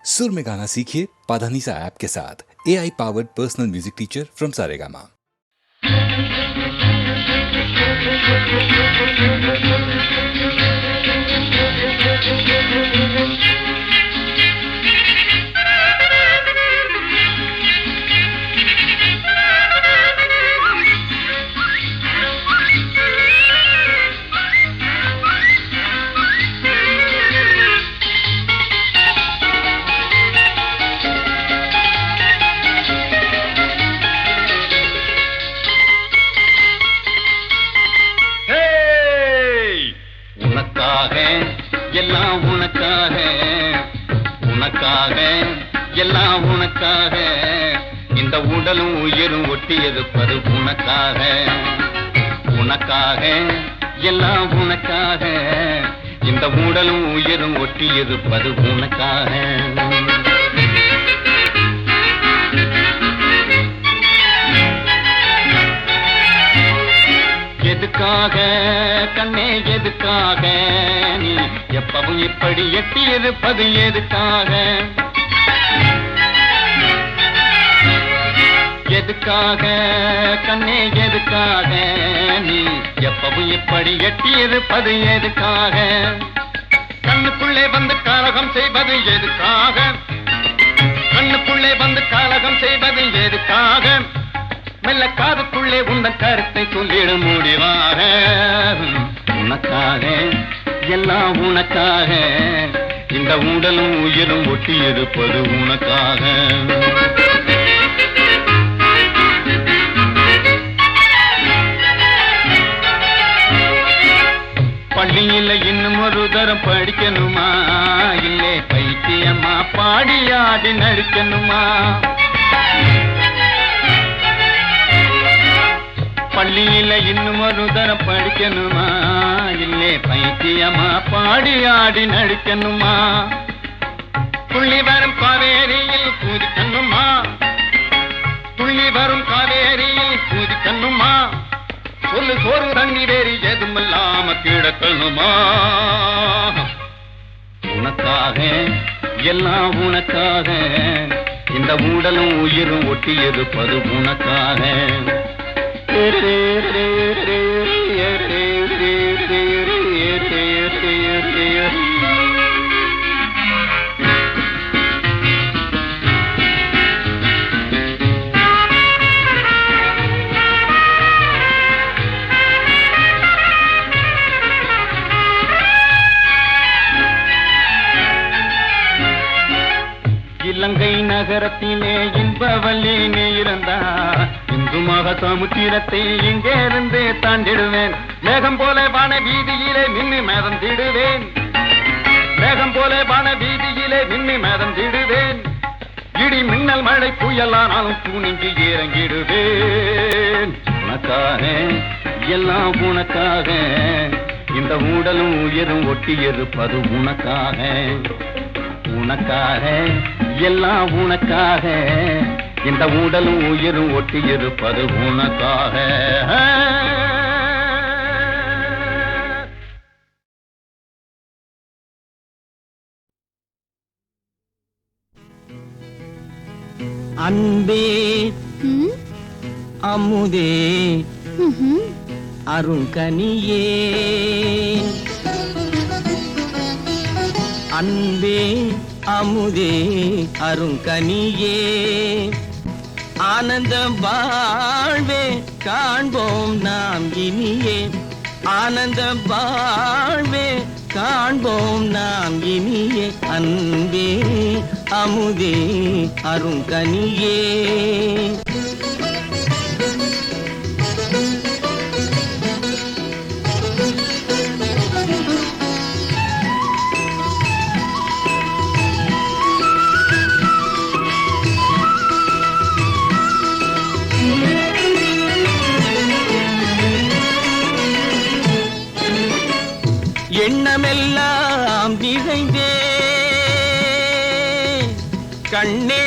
सुर में गाना सीखिए पाधानीसा ऐप के साथ। AI powered personal music teacher from Saregama. எல்லாம் உனக்காக உனக்காக எல்லாம் உனக்காக இந்த உடலும் உயிரும் ஒட்டியதுப்பது உனக்காக உனக்காக எல்லாம் உனக்காக இந்த உடலும் உயிரும் ஒட்டியதுப்பது உனக்காக எதுக்காக கண்ணே எதுக்காக நீ எப்பவும் இப்படி எட்டி இருப்பது எதுக்காக எதுக்காக கண்ணே எதுக்காக நீ எப்பவும் இப்படி எட்டி இருப்பது எதுக்காக கண்ணுக்குள்ளே வந்து கலகம் செய்வது எதுக்காக கண்ணுக்குள்ளே வந்து கலகம் செய்வது எதுக்காக மெல்ல காதுக்குள்ளே உந்தன் கருத்தை சொல்லிடும் முடிவாக உனக்காக எல்லாம் உனக்காக இந்த உடலும் உயிரும் ஒட்டி இருப்பது உனக்காக பள்ளியில் இன்னும் ஒரு தரம் படிக்கணுமா இல்லை பைத்தியமா பாடியாடி நடிக்கணுமா பள்ளியில இன்னும் ஒரு தரம் படிக்கணுமா இல்லை பைத்தியமா பாடி ஆடி நடிக்கணுமா துள்ளி வரும் காவேரியில் குதிக்கணுமா துள்ளி வரும் காவேரியில் குதிக்கணுமா சொல்லு சோறு தண்ணி வேறி எதுமில்லாம கிடக்கணுமா உனக்காக எல்லாம் உனக்காக இந்த உடலும் உயிரும் ஒட்டி இருப்பது உனக்காக இலங்கை நகரத்திலே இன்பவல்லி நீ இருந்தா இந்து மக சமுத்திரத்தை இங்கே இருந்து தாண்டிடுவேன் மேகம் போல வான வீதியிலே மின்னி மேதம் திடுவேன் மேகம் போல வான வீதியிலே மின்னி மேதம் திடுவேன் இடி மின்னல் மழை புயலானாலும் துணிஞ்சு இறங்கிடுவேன் உனக்காக எல்லாம் உனக்காக இந்த உடலும் உயிரும் ஒட்டி இருப்பது உனக்காக உனக்காக எல்லாம் உனக்காக இந்த உடலும் உயிரும் ஒட்டி இருப்பது உனக்காக அன்பே அமுதே அருங்கனியே அன்பே அமுதே அருங்கனியே ஆனந்தம் வாழ்வே காண்போம் நாம் இனியே ஆனந்தம் வாழ்வே காண்போம் நாம் இனியே அன்பே அமுதே அருங்கனியே எண்ணமெல்லாம் நிறைந்தே கண்ணே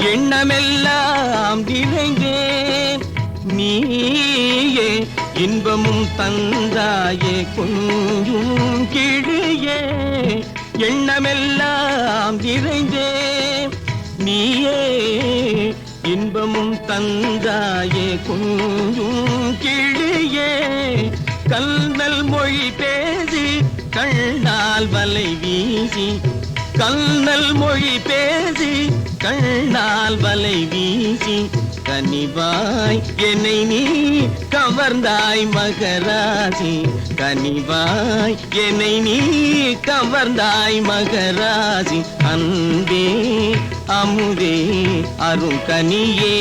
எண்ணமெல்லாம் நிறைந்தேன் நீயே இன்பமும் தந்தாயே கொஞ்சும் கிழியே எண்ணமெல்லாம் நிறைந்தேன் நீயே இன்பமும் தந்தாயே கொஞ்சும் கிழியே கல்நல் மொழி பேசி கண்ணால் வலை வீசி கல்நல் மொழி பேசி கண்ணால் வலை வீசி கனிவாய் என்னை நீ கவர்ந்தாய் மகராசி கனிவாய் என்னை நீ கவர்ந்தாய் மகராசி அன்பே அமுதே அரும் கனியே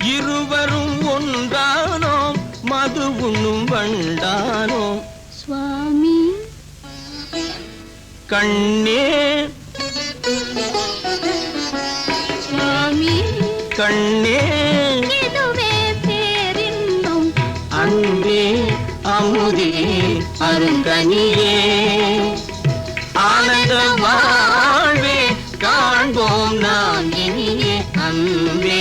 இருவரும் ஒன்றானோம் மது உண்ணும் வண்டானோம் சுவாமி கண்ணே சுவாமி கண்ணே இதுவே பேரின்பம் அன்பே அமுதே அருங்கனியே ஆனந்த வாழ்வே காண்போம் நாம் இனியே அன்பே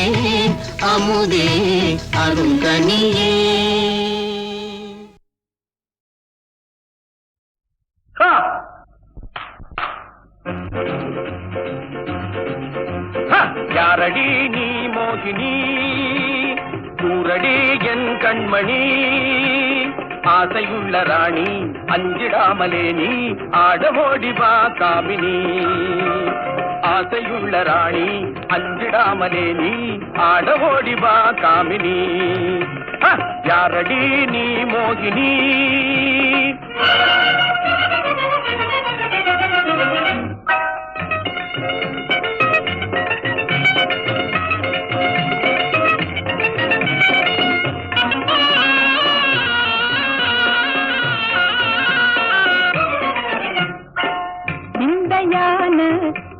அமுதே அருங்கனியே யாரடி நீ மோகினி கூரடி என் கண்மணி ஆசையுள்ள ராணி அஞ்சிடாமலே நீ ஆடமோடி வா காமினி ஆசையுள்ள ராணி அஞ்சிடாமலே நீ ஆடமோடி வா காமினி யாரடி நீ மோகினி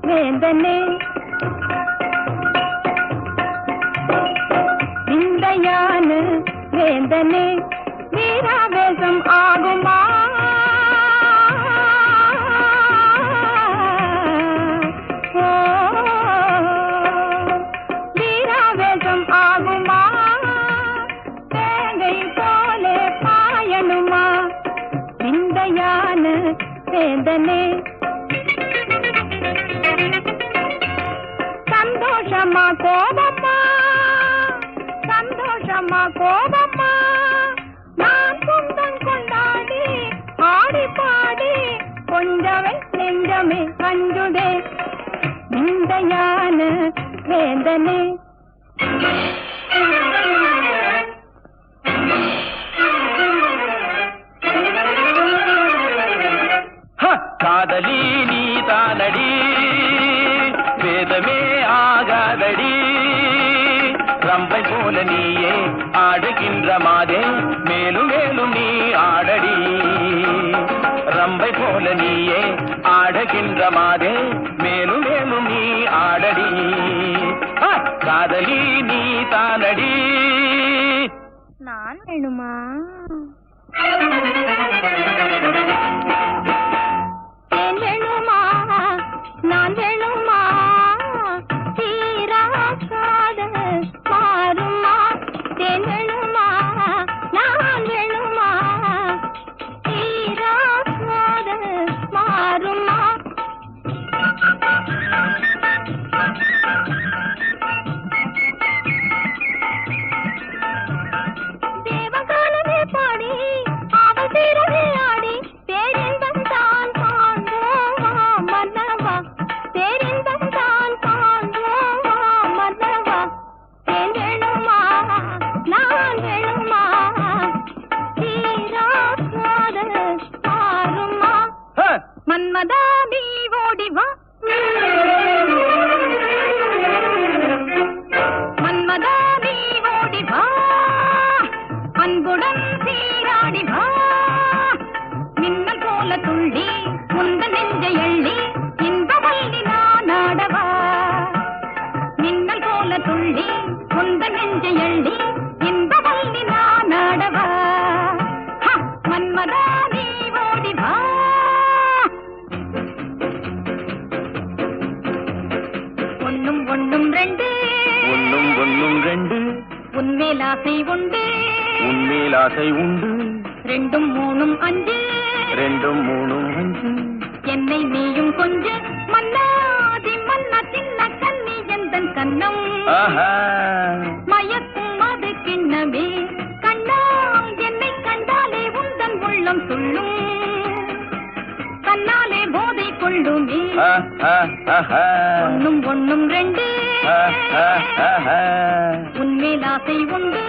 வேந்தனே இந்தையான வேந்தனே வீராவேசம் ஆகுமா வீராவேசம் ஆகுமா தேங்கை போலே பாயணுமா இந்தையான வேந்தனே சந்தோஷமா கோபமா சந்தோஷமா கோபமா நான் சொந்தம் கொண்டாடி ஆடி பாடி கொஞ்சமே நெஞ்சமே கஞ்சுதே இந்தையான வேந்தனே காதலி நீ தானடி வேதமே ஆகாதடி ரம்பை போல நீயே ஆடுகின்ற மாதே மேலும் மேலும் நீ ஆடடி ரம்பை போல நீயே ஆடுகின்ற மாதே மேலும் மேலும் நீ ஆடடி காதலி நீ தானடி நான் வேணுமா வேணுமா நான் வேணுமா தீராக்காத மாறுமா தேன் வேணுமா நான் வேணுமா தீராக்காத மன்மதா நீ ஓடி வா மன்மதா நீ ஓடி வா அன்புடன் சீராடி வா மின்னல் போல துள்ளி உந்த நெஞ்சை எள்ளி இன்பவல்லி நான் ஆடவா மின்னல் போல துள்ளி உந்த நெஞ்சை எள்ளி இன்பவல்லி நான் ஆடவா மன்மதா நீ ஓடி வா ஒண்ணும் ஒண்ணும் ரெண்டு உன்மேல் ஆசை உண்டு ரெண்டும் மூணும் அஞ்சு என்னை நீயும் கொஞ்சு மன்னாதி மன்னா சின்ன கண்ணி எந்தன் கண்ணம் மயக்கும் அது கிண்ணமே கண்ணா என்னை கண்டாலே உந்தன் உள்ளம் சொல்லும் கண்ணாலே போதை கொள்ளுமே ஒண்ணும் ரெண்டு உன்மேல் ஆசை உண்டு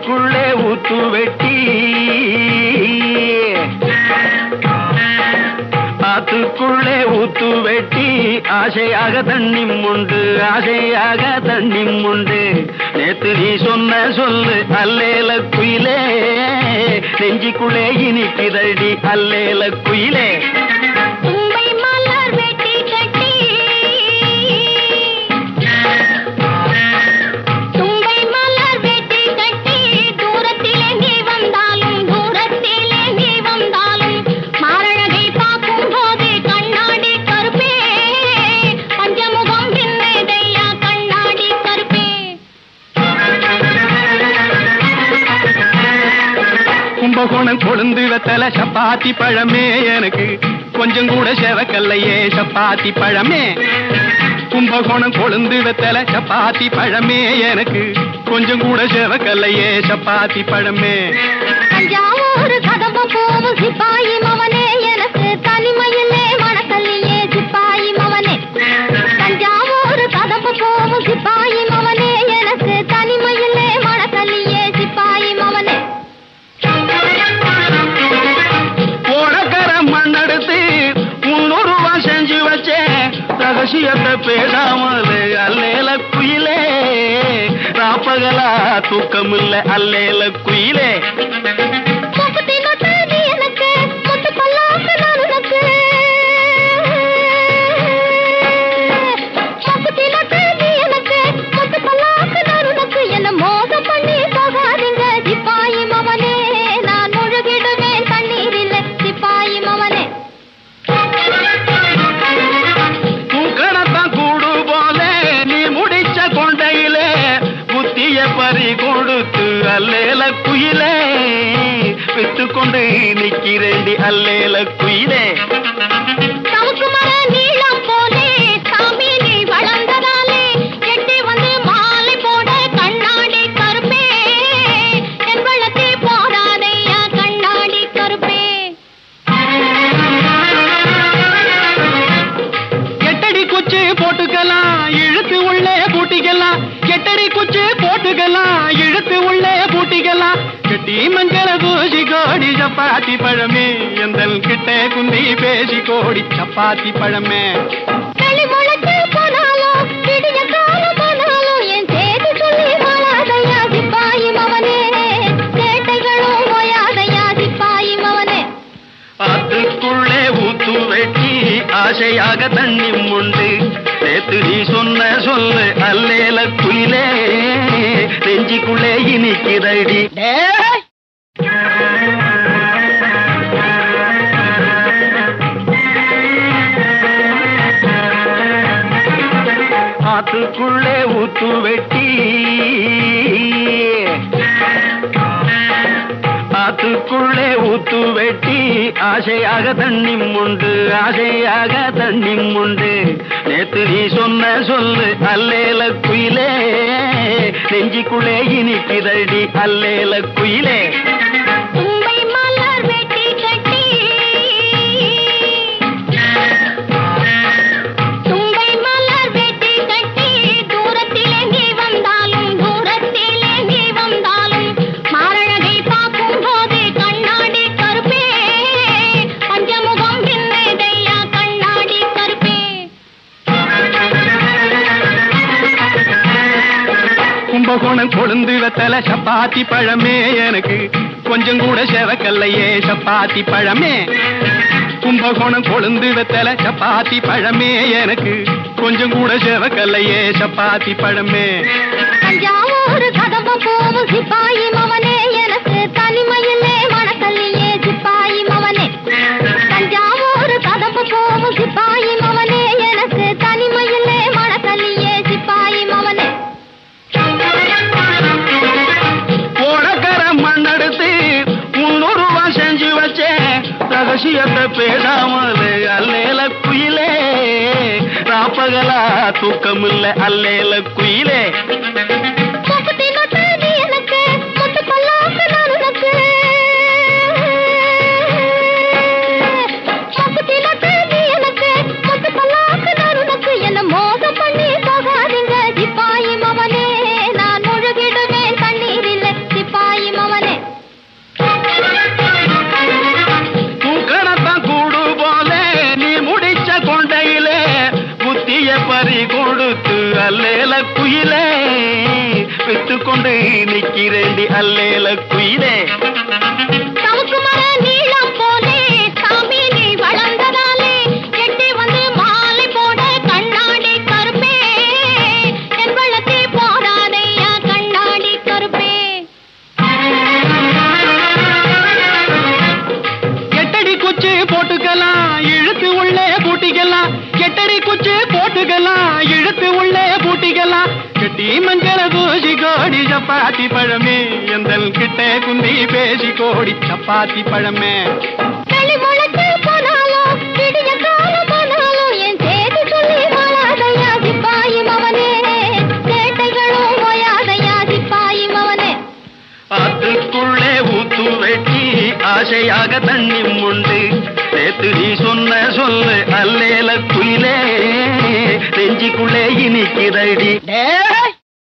ஆத்துக்குள்ளே ஊத்து வெட்டி ஆத்துக்குள்ளே ஊத்து வெட்டி ஆசையாக தண்ணி உண்டு ஆசையாக தண்ணி உண்டு நேத்து நீ சொன்ன சொல்லு அல்லேல குயிலே நெஞ்சிக்குள்ளே இனிக்குதடி அல்லேல குயிலே தும்பை மலர் வெட்டி கட்டி தும்பை மலர் வெட்டி கட்டி தூரத்திலே நீ வந்தாலும் மாரழகை பார்க்கும் போது கண்ணாடி கருப்பே பஞ்சமுகம் பின்னதையா கண்ணாடி கருப்பே கும்பகோணம் கொழுந்து வெத்தல சப்பாத்தி பழமே எனக்கு கொஞ்சம் கூட செவக்கல்லையே சப்பாத்தி பழமே கும்பகோணம் கொழுந்து வெத்தல சப்பாத்தி பழமே எனக்கு கொஞ்சம் கூட செவக்கல்லையே சப்பாத்தி பழமே தஞ்சாவூர் கதம்பம் போகும் சிப்பாயி மவனே எனக்கு தனிமையிலே மனக்கல்லியே சிப்பாயி மவனே தஞ்சாவூர் கதம்பம் போகும் சிப்பாயி மவனே எனக்கு தனிமையிலே மனக்கல்லியே சிப்பாயி மவனே போனக்கர மண்ணெடுத்து 300 ரூபா செஞ்சு வச்சேன் ரகசியத்தை பேசாமல் அல்லேல குயிலே ராப்பகலா தூக்கமில்ல அல்லேல குயிலே முப்பத்தி நொட்டு நீ எனக்கு முத்து பல்லாக்கு நான் உனக்கு முப்பத்தி நொட்டு நீ எனக்கு முத்து பல்லாக்கு நான் உனக்கு என்ன மோசம் பண்ணி போகாதீங்க சிப்பாயி மவனே நான் முழுகிடுவேன் தண்ணீரில் சிப்பாயி மவனே தூக்கணத்தான் கூடு போல நீ முடிச்ச கொண்டையிலே புத்திய பறி கொடுத்து அல்லேல குயிலே வித்து கொண்டு நிக்கிறேண்டி அல்லேல குயிலே தவுக்கு மர நீளம் போலே சாமி நீ வளர்ந்ததாலே எட்டி வந்து மாலை போட கண்ணாடி கருப்பே என் வள்ளத்தை போடாதையா கண்ணாடி கருப்பே எட்டடி குச்சி போட்டுக்கலாம் இழுத்து உள்ளே பூட்டிக்கலாம் எட்டடி குச்சி போட்டுக்கலாம் இழுத்து உள்ளே பூட்டிக்கலாம் கட்டி மஞ்சள பூசி கோடி சப்பாத்தி பழமே எந்தல் கிட்ட குந்தி பேசி கோடி சப்பாத்தி பழமே வெளி முளைச்சு போனாலும் விடிய காலம் போனாலும் என் சேதி சொல்லி வாழாதையா சிப்பாயி மவனே சேட்டைகளும் ஓயாதையா சிப்பாயி மவனே ஆத்துக்குள்ளே ஊத்து வெட்டி ஆசையாக தண்ணி உண்டு நேத்து நீ சொன்ன சொல்லு அல்லேல குயிலே நெஞ்சிக்குள்ளே இனிக்குதடி ஆத்துக்குள்ளே ஊத்து வெட்டி ஆத்துக்குள்ளே ஊத்து வெட்டி ஆசையாக தண்ணி உண்டு ஆசையாக தண்ணி உண்டு நேத்து நீ சொன்ன சொல்லு அல்லேல குயிலே நெஞ்சிக்குள்ளே இனிக்குதடி அல்லேல குயிலே தும்பை மலர் வெட்டி கட்டி தும்பை மலர் வெட்டி கட்டி தூரத்திலே நீ வந்தாலும் மாரழகை பார்க்கும் போது கண்ணாடி கருப்பே பஞ்சமுகம் பின்னதையா கண்ணாடி கருப்பே கும்பகோணம் கொழுந்து வெத்தல சப்பாத்தி பழமே எனக்கு கொஞ்சம் கூட செவக்கல்லையே சப்பாத்தி பழமே கும்பகோணம் கொழுந்து வெத்தல சப்பாத்தி பழமே எனக்கு கொஞ்சம் கூட செவக்கல்லையே சப்பாத்தி பழமே தஞ்சாவூர் கதம்பம் போகும் சிப்பாயி மவனே எனக்கு தனிமையிலே மனக்கல்லியே சிப்பாயி மவனே தஞ்சாவூர் கதம்பம் போகும் சிப்பாயி மவனே எனக்கு தனிமையிலே மனக்கல்லியே சிப்பாயி மவனே போனக்கர மண்ணெடுத்து 300 ரூபா செஞ்சு வச்சேன் ரகசியத்தை பேசாமல் அல்லேல குயிலே ராப்பகலா தூக்கமில்ல அல்லேல குயிலே முப்பத்தி நொட்டு நீ எனக்கு முத்து பல்லாக்கு நான் உனக்கு முப்பத்தி நொட்டு நீ எனக்கு முத்து பல்லாக்கு நான் உனக்கு என்ன மோசம் பண்ணி போகாதீங்க சிப்பாயி மவனே நான் முழுகிடுவேன் தண்ணீரில் சிப்பாயி குயிலே வித்துக்கொண்டு நிக்கிறேண்டி அல்லேல குயிலே. சவுக்கு மர நீளம் போலே சாமி நீ வளர்ந்ததாலே எட்டி வந்து மாலை போட கண்ணாடி கருப்பே என் வள்ளத்தி போராதையா கண்ணாடி கருப்பே. எட்டடி குச்சி போட்டுக்கலாம் இழுத்து உள்ளே பூட்டிக்கலாம். எட்டடி குச்சி போட்டுக்கலாம் இழுத்து உள்ளே பூட்டிக்கலாம். கட்டி மஞ்சள பூசி கோடி சப்பாத்தி பழமே எந்தல் கிட்ட குந்தி பேசி கோடி சப்பாத்தி பழமே. களி முளைச்சு போனாலும் விடிய காலம் போனாலும் என் சேதி சொல்லி வாழாதையா சிப்பாயி மவனே சேட்டைகளும் ஓயாதையா சிப்பாயி மவனே. ஆத்துக்குள்ளே ஊத்து வெட்டி ஆசையாக தண்ணி உண்டு நேத்து நீ சொன்ன சொல்லு அல்லேல குயிலே நெஞ்சிக்குள்ளே இனிக்கிறடி.